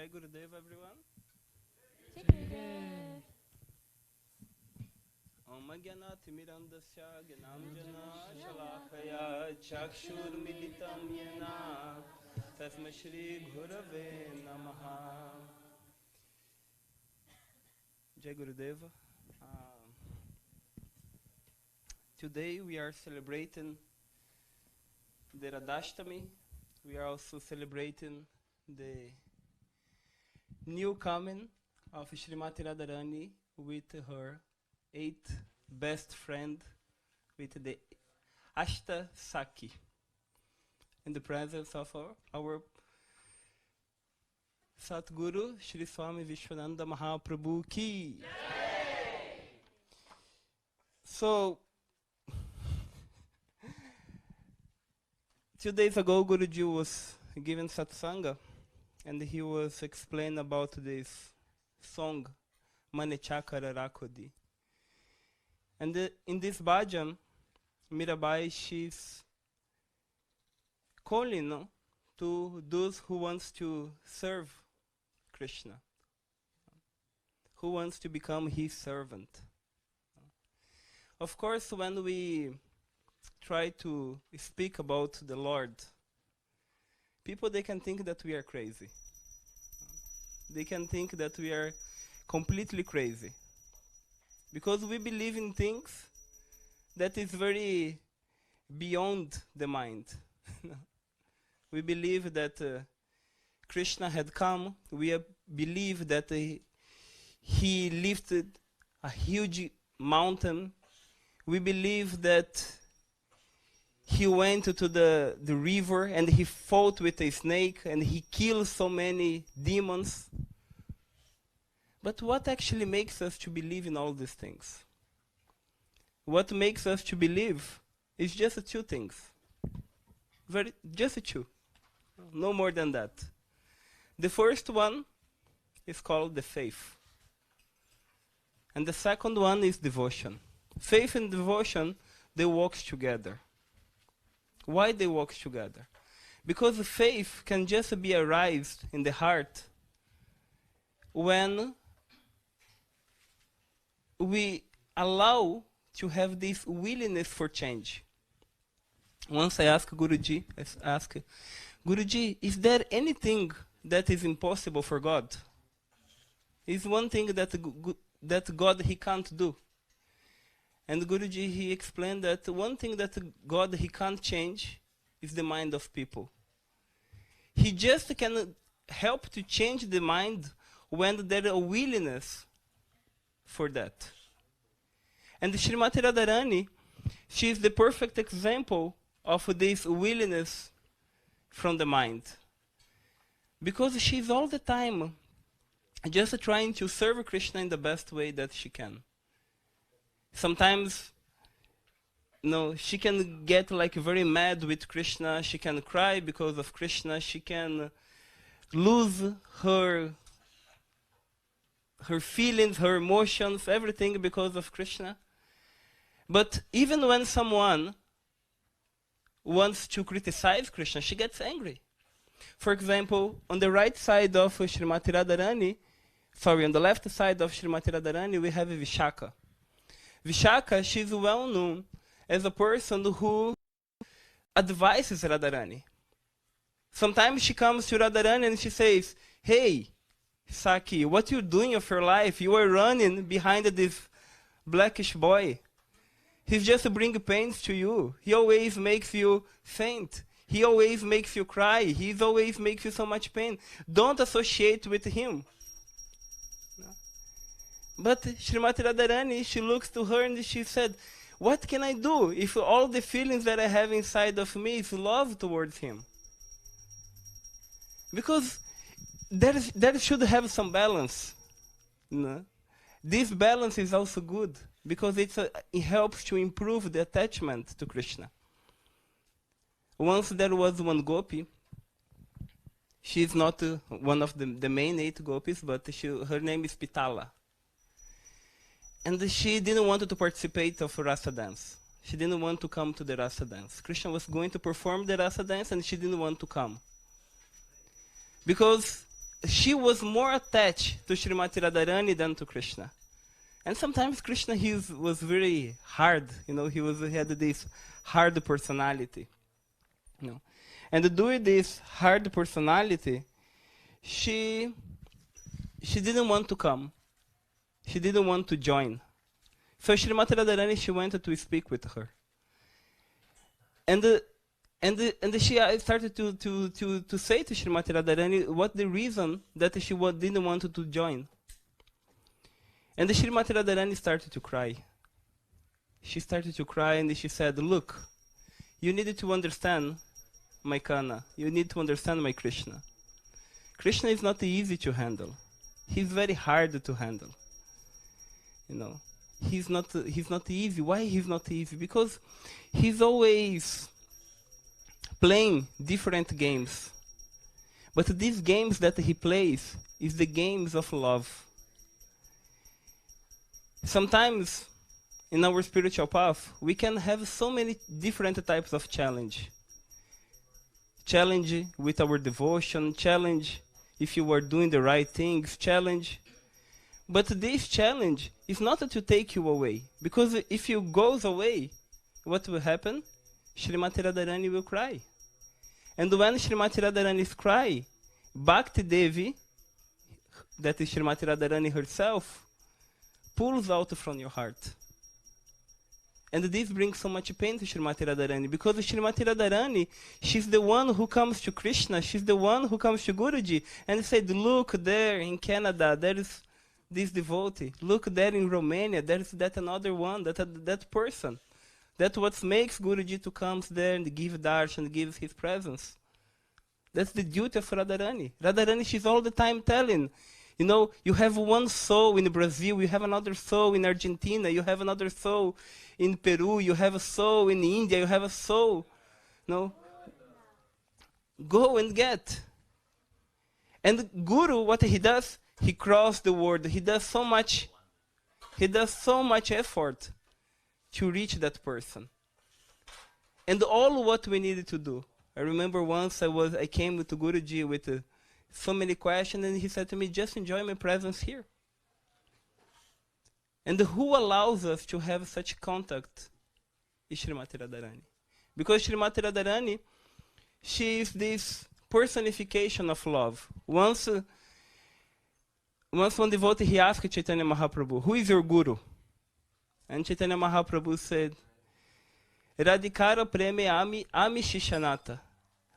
Jai Gurudev, everyone. Jai Gurudev. Om Gyanatimirandasya Gyanamjana Shalakaya Chakshurmilitam Yena Tasmai Shri Gurave Namaha. Jai Gurudeva. Today we are celebrating the Radhashtami. We are also celebrating the new coming of Srimathi Radha Rani with her 8th best friend, with the Ashta Saki, in the presence of our Satguru Shri Swami Vishwananda Mahaprabhu ki. So, 2 days ago, Guruji was giving satsanga, and he was explaining about this song, Mane Chakara Rakodi. And in this bhajan, Mirabai, she's calling to those who wants to serve Krishna, who wants to become his servant. Of course, when we try to speak about the Lord, people, they can think that we are crazy. They can think that we are completely crazy, because we believe in things that is very beyond the mind. We believe that Krishna had come. We believe that he lifted a huge mountain. We believe that he went to the river and he fought with a snake and he killed so many demons. But what actually makes us to believe in all these things? What makes us to believe is just 2 things. Just 2. No more than that. The first one is called the faith. And the second one is devotion. Faith and devotion, they walk together. Why they walk together? Because faith can just be arised in the heart when we allow to have this willingness for change. Once I asked Guruji, Guruji, is there anything that is impossible for God? Is one thing that God he can't do? And Guruji, he explained that one thing that God he can't change is the mind of people. He just can help to change the mind when there is a willingness for that. And Srimathi Radha Rani, she is the perfect example of this willingness from the mind. Because she is all the time just trying to serve Krishna in the best way that she can. Sometimes, she can get like very mad with Krishna. She can cry because of Krishna. She can lose her feelings, her emotions, everything because of Krishna. But even when someone wants to criticize Krishna, she gets angry. For example, on the right side of Srimathi Radha Rani, on the left side of Srimathi Radha Rani, we have Vishaka. Vishaka, she's well known as a person who advises Radharani. Sometimes she comes to Radharani and she says, "Hey, Saki, what you're doing of your life? You are running behind this blackish boy. He's just bringing pains to you. He always makes you faint. He always makes you cry. He always makes you so much pain. Don't associate with him." But Srimathi Radha Rani, she looks to her and she said, "What can I do if all the feelings that I have inside of me is love towards him?" Because there should have some balance. This balance is also good because it helps to improve the attachment to Krishna. Once there was one gopi. She's not one of the main 8 gopis, but her name is Pitala. And she didn't want to participate of Rasa dance. She didn't want to come to the Rasa dance. Krishna was going to perform the Rasa dance and she didn't want to come. Because she was more attached to Srimathi Radha Rani than to Krishna. And sometimes Krishna was very hard, he had this hard personality. And due to this hard personality, she didn't want to come. She didn't want to join. So Srimathi Radha Rani, she wanted to speak with her. And she started to say to Srimathi Radha Rani what the reason that she didn't want to join. And the Srimathi Radha Rani started to cry. She started to cry and she said, look, you needed to understand my Kana. You need to understand my Krishna. Krishna is not easy to handle. He's very hard to handle. He's not easy. Why he's not easy? Because he's always playing different games. But these games that he plays is the games of love. Sometimes in our spiritual path, we can have so many different types of challenge. Challenge with our devotion, challenge if you are doing the right things, challenge. But this challenge is not to take you away. Because if you goes away, what will happen? Srimathi Radha Rani will cry. And when Srimathi Radha Rani cry, Bhakti Devi, that is Srimathi Radha Rani herself, pulls out from your heart. And this brings so much pain to Srimathi Radha Rani, because Srimathi Radha Rani, she's the one who comes to Krishna, she's the one who comes to Guruji, and said, look there in Canada, there is this devotee. Look there in Romania, there is that another one, that person. That's what makes Guruji to come there and give darshan, gives his presence. That's the duty of Radha Rani. Radha Rani, she's all the time telling, you have one soul in Brazil, you have another soul in Argentina, you have another soul in Peru, you have a soul in India, you have a soul. Go and get. And Guru, what he does, he crosses the world. He does so much effort to reach that person. And all what we needed to do. I remember once I came to Guruji with so many questions, and he said to me, just enjoy my presence here. And who allows us to have such contact is Srimathi Radha Rani. Because Srimathi Radha Rani, she is this personification of love. Once one devotee, he asked Chaitanya Mahaprabhu, who is your guru? And Chaitanya Mahaprabhu said, Radhikara preme ami shishanata.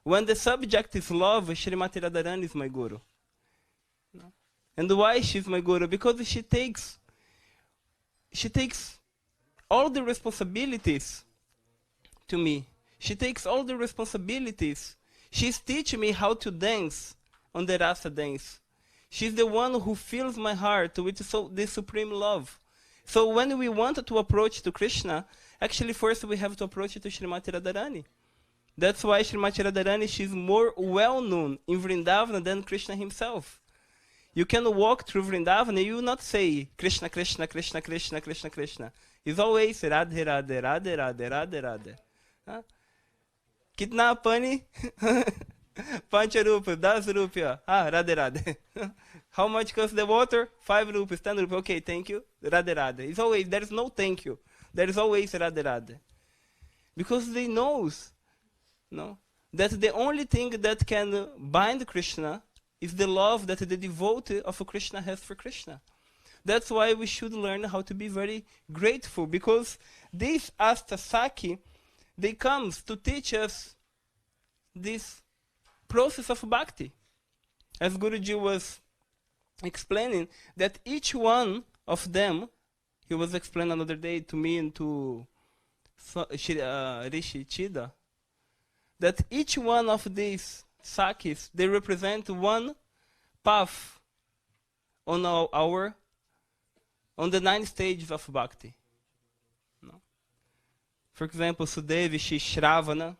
When the subject is love, Srimathi Radha Rani is my guru. And why she's my guru? Because she takes all the responsibilities to me. She takes all the responsibilities. She's teaching me how to dance on the rasa dance. She's the one who fills my heart with the supreme love. So when we want to approach to Krishna, actually first we have to approach to Srimathi Radha Rani. That's why Srimathi Radha Rani, she's more well known in Vrindavan than Krishna himself. You can walk through Vrindavan and you will not say Krishna, Krishna, Krishna, Krishna, Krishna, Krishna. It's always Radhe, Radhe, Radhe, Radhe, Radhe, Radhe. Kitna pani? 5 rupees, 10 rupees. Radhe, Radhe. How much costs the water? 5 rupees, 10 rupees. Okay, thank you. Radhe, Radhe. It's always, there is no thank you. There is always Radhe, Radhe. Because they knows, that the only thing that can bind Krishna is the love that the devotee of Krishna has for Krishna. That's why we should learn how to be very grateful, because these Astasaki, they comes to teach us this process of bhakti. As Guruji was explaining, that each one of them, he was explaining another day to me and to Rishi Chida, that each one of these sakis, they represent one path on the 9 stages of bhakti. For example, Sudevi, she's Shravana.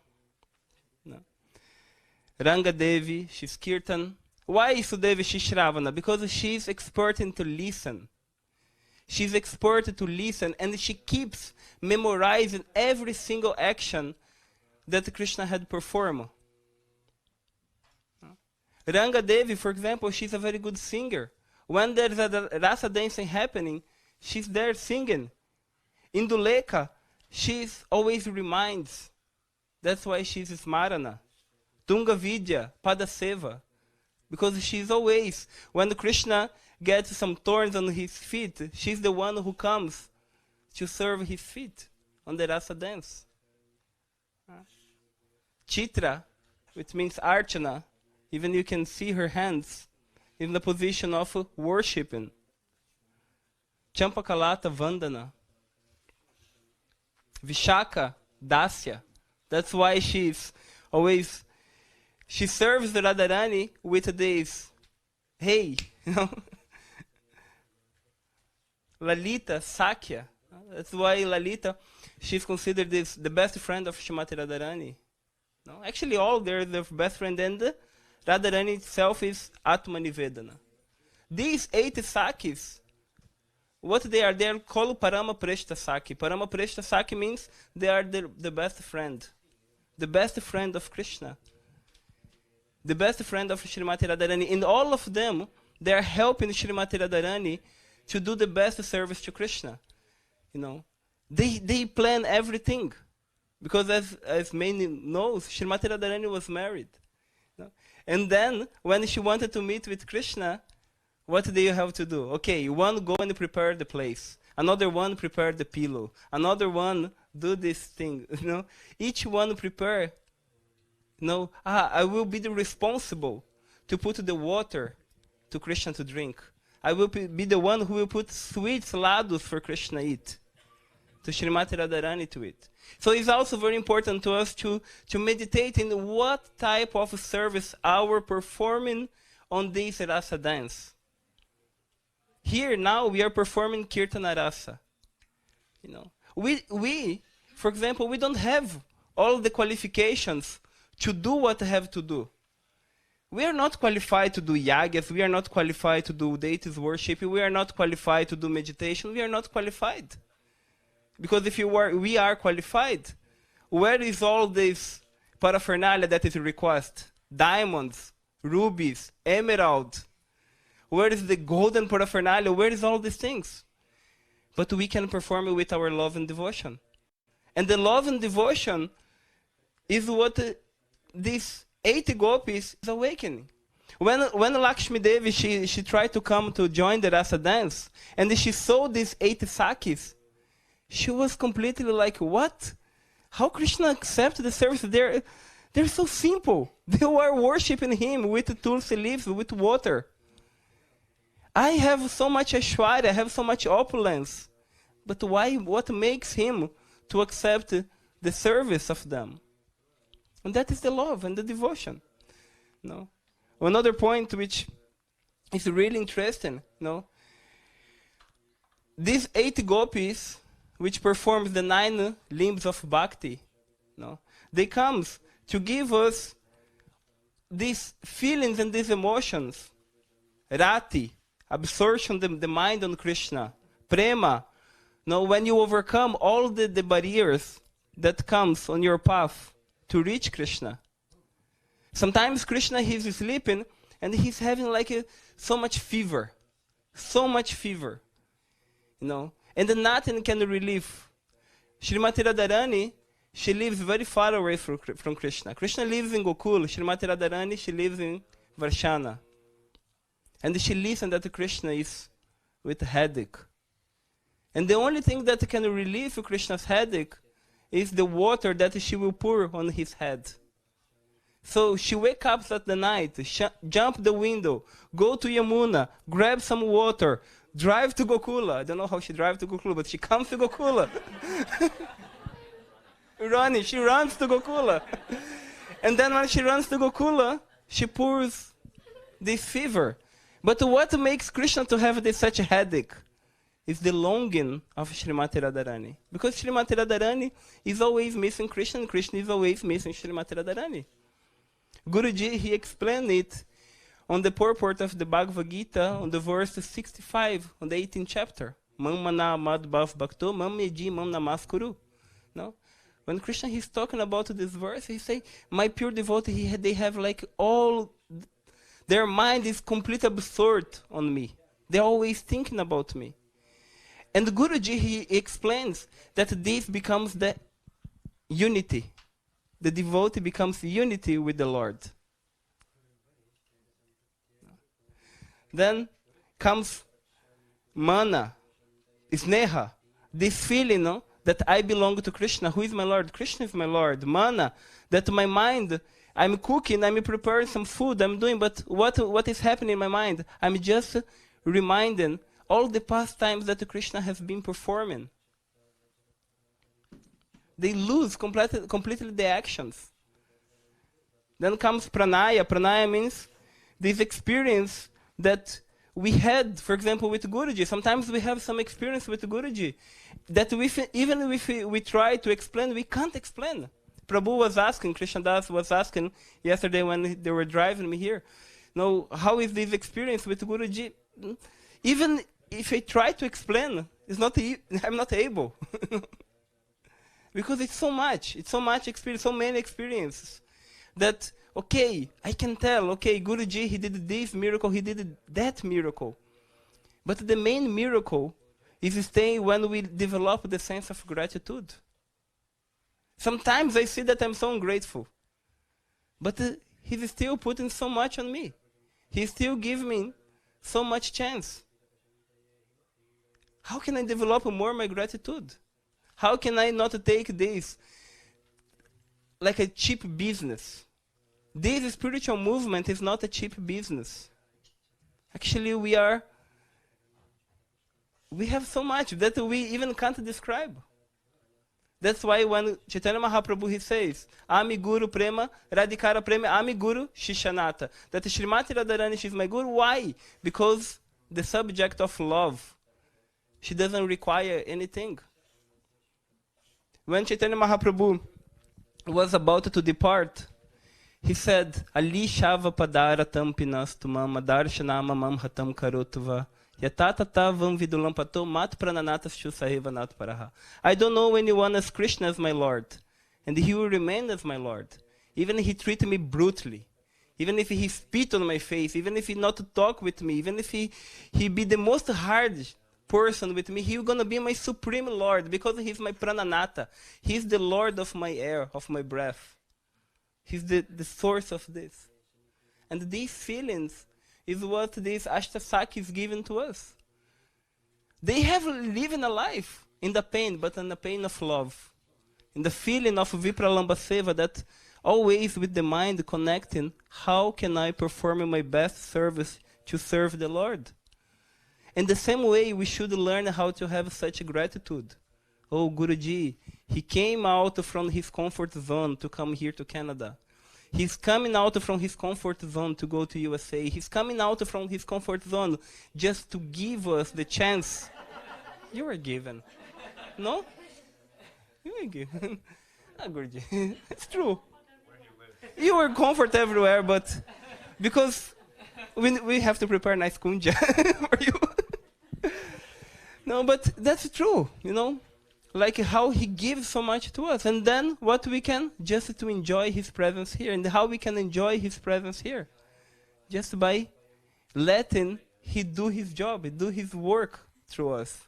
Ranga Devi, she's Kirtan. Why is Sudevi, she's Shravana? Because she's expert to listen. She's expert to listen, and she keeps memorizing every single action that Krishna had performed. Ranga Devi, for example, she's a very good singer. When there's a rasa dancing happening, she's there singing. Indulekha, she's always reminds. That's why she's Smarana. Tunga Vidya, Padaseva. Because she's always, when Krishna gets some thorns on his feet, she's the one who comes to serve his feet on the rasa dance. Chitra, which means Archana, even you can see her hands in the position of worshipping. Champakalata Vandana. Vishaka, Dasya. That's why she's always, she serves the Radharani with this, hey, you know. Lalita, Sakya. That's why Lalita, she's considered the best friend of Srimathi Radha Rani. No? Actually, all they're the best friend, and Radharani itself is Atma Nivedana. These 8 Sakis, what they are called Parama Preshta Saki. Parama Preshta Saki means they are the best friend. The best friend of Krishna. The best friend of Srimathi Radha Rani. And all of them, they are helping Srimathi Radha Rani to do the best service to Krishna. You know, they plan everything. Because as many knows, Srimathi Radha Rani was married. You know? And then, when she wanted to meet with Krishna, what do you have to do? Okay, one go and prepare the place. Another one prepare the pillow. Another one do this thing. You know, each one prepare. You know, I will be the responsible to put the water to Krishna to drink. I will be the one who will put sweets, ladus for Krishna eat. To Srimathi Radha Rani to eat. So it's also very important to us to meditate in what type of service we're performing on this rasa dance. Here now we are performing Kirtana Rasa. You know, we, for example, we don't have all the qualifications to do what I have to do. We are not qualified to do yagas. We are not qualified to do deities worship. We are not qualified to do meditation. We are not qualified. Because if we are qualified, where is all this paraphernalia that is requested? Diamonds, rubies, emerald. Where is the golden paraphernalia? Where is all these things? But we can perform it with our love and devotion. And the love and devotion is what these 80 gopis is awakening. When Lakshmi Devi, she tried to come to join the rasa dance, and she saw these 80 sakis, she was completely like, what? How Krishna accepts the service? They're so simple. They were worshipping him with tulsi leaves, with water. I have so much Aishwarya, I have so much opulence. But why? What makes him to accept the service of them? And that is the love and the devotion. No? Another point which is really interesting, no? These 8 gopis, which performs the 9 limbs of bhakti, no? They come to give us these feelings and these emotions. Rati, absorption, the mind on Krishna. Prema, no, when you overcome all the barriers that comes on your path to reach Krishna. Sometimes Krishna, he's sleeping and he's having like so much fever. So much fever. You know, and then nothing can relieve. Srimathi Radha Rani, she lives very far away from Krishna. Krishna lives in Gokul. Srimathi Radha Rani, she lives in Varshana. And she listens that Krishna is with a headache. And the only thing that can relieve Krishna's headache is the water that she will pour on his head. So she wakes up at the night, jump the window, go to Yamuna, grab some water, drive to Gokula. I don't know how she drives to Gokula, but she comes to Gokula. She runs to Gokula. And then when she runs to Gokula, she pours this fever. But what makes Krishna to have such a headache is the longing of Srimathi Radha Rani. Because Srimathi Radha Rani is always missing Krishna, and Krishna is always missing Srimathi Radha Rani. Guruji, he explained it on the purport of the Bhagavad Gita, on the verse 65, on the 18th chapter. Mam mana mad bhav bhakto, mam meji mam namaskuru. No? When Krishna is talking about this verse, he say, my pure devotee, they have like all Their mind is completely absorbed on me. They're always thinking about me. And Guruji, he explains that this becomes the unity. The devotee becomes unity with the Lord. Then comes mana, sneha, this feeling, no, that I belong to Krishna. Who is my Lord? Krishna is my Lord. Mana, that my mind, I'm cooking, I'm preparing some food, I'm doing, but what is happening in my mind? I'm just reminding all the past times that Krishna has been performing. They lose completely the actions. Then comes pranaya. Pranaya means this experience that we had, for example, with Guruji. Sometimes we have some experience with Guruji that even if we try to explain, we can't explain. Prabhu was asking, Krishnadas was asking yesterday when they were driving me here, how is this experience with Guruji? Even if I try to explain, I'm not able. Because it's so much experience, so many experiences that, okay, I can tell, okay, Guruji, he did this miracle, he did that miracle. But the main miracle is staying when we develop the sense of gratitude. Sometimes I see that I'm so ungrateful, but he's still putting so much on me. He still gives me so much chance. How can I develop more my gratitude? How can I not take this like a cheap business? This spiritual movement is not a cheap business. Actually, we have so much that we even can't describe. That's why when Chaitanya Mahaprabhu, he says, Ami Guru Prema, Radhikara Prema, Ami Guru Shishanata. That Srimathi Radha Rani, she's my Guru. Why? Because the subject of love, she doesn't require anything. When Chaitanya Mahaprabhu was about to depart, he said, Ali Shava Padara Tampinas Mama Darshanama Mam Hatam Karotuva. Yatatatavam Vidulampato Mat Prananatas Chusaheva Nat Paraha. I don't know anyone as Krishna as my Lord, and he will remain as my Lord. Even if he treated me brutally, even if he spit on my face, even if he not talk with me, even if he be the most hard person with me, he's gonna be my supreme Lord because he's my prananata. He's the Lord of my air, of my breath. He's the source of this. And these feelings is what this Ashtasaki is given to us. They have living a life in the pain, but in the pain of love. In the feeling of Vipralamba Seva, that always with the mind connecting, how can I perform my best service to serve the Lord? In the same way, we should learn how to have such gratitude. Oh, Guruji, he came out from his comfort zone to come here to Canada. He's coming out from his comfort zone to go to USA. He's coming out from his comfort zone just to give us the chance. You were given. No? You were given. Ah, Guruji. It's true. You were comfort everywhere, but because we have to prepare nice kunja for you. No, but that's true, like how he gives so much to us. And then what we can, just to enjoy his presence here. And how we can enjoy his presence here? Just by letting he do his job, do his work through us.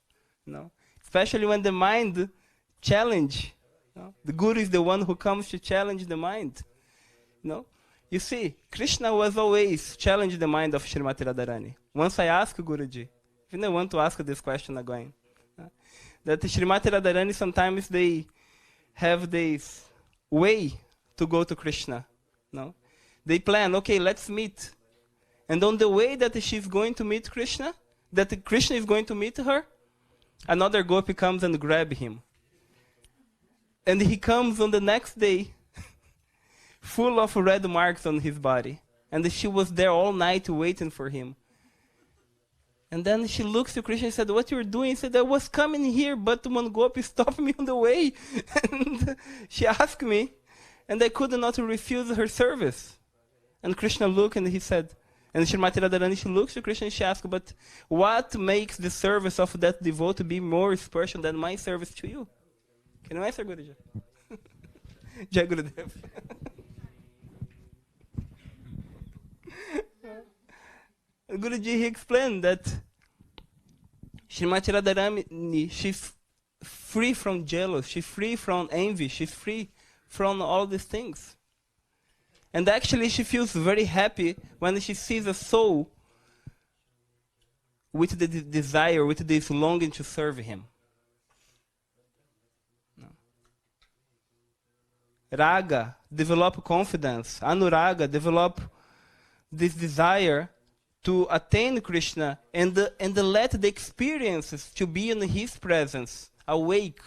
Especially when the mind challenge. The Guru is the one who comes to challenge the mind. You see, Krishna was always challenging the mind of Srimathi Radha Rani. Once I asked Guruji, even I want to ask this question again, that Srimathi Radha Rani, sometimes they have this way to go to Krishna. They plan, okay, let's meet. And on the way that she's going to meet Krishna, that Krishna is going to meet her, another gopi comes and grab him. And he comes on the next day, full of red marks on his body. And she was there all night waiting for him. And then she looks to Krishna and said, what you're doing? He said, I was coming here, but one gopi stopped me on the way. And she asked me, and I could not refuse her service. And Krishna looked and he said, and Srimathi Radha Rani, she looks to Krishna and she asks, but what makes the service of that devotee be more special than my service to you? Can you answer, Guruji? Jai Gurudev. Guruji, he explained that Srimathi Radha Rani, she's free from jealousy, she's free from envy, she's free from all these things. And actually she feels very happy when she sees a soul with the desire, with this longing to serve him. No. Raga, develop confidence. Anuraga, develop this desire to attain Krishna and let the experiences to be in his presence awake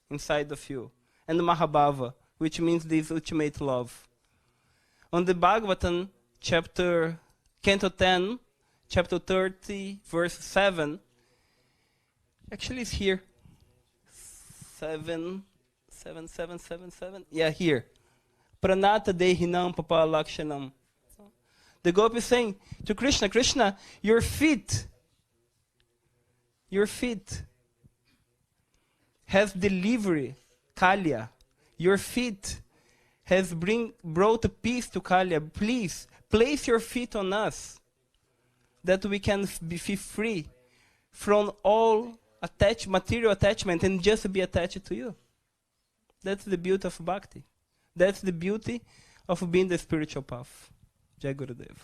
inside of you. And Mahabhava, which means this ultimate love. On the Bhagavatam, Canto 10, chapter 30, verse 7, actually it's here. 7. Yeah, here. Pranata dehinam papalakshanam. The gopi is saying to Krishna, Krishna, your feet has delivered Kalya. Your feet has brought peace to Kalya. Please, place your feet on us that we can be free from all material attachment and just be attached to you. That's the beauty of bhakti. That's the beauty of being the spiritual path. Jai Gurudev.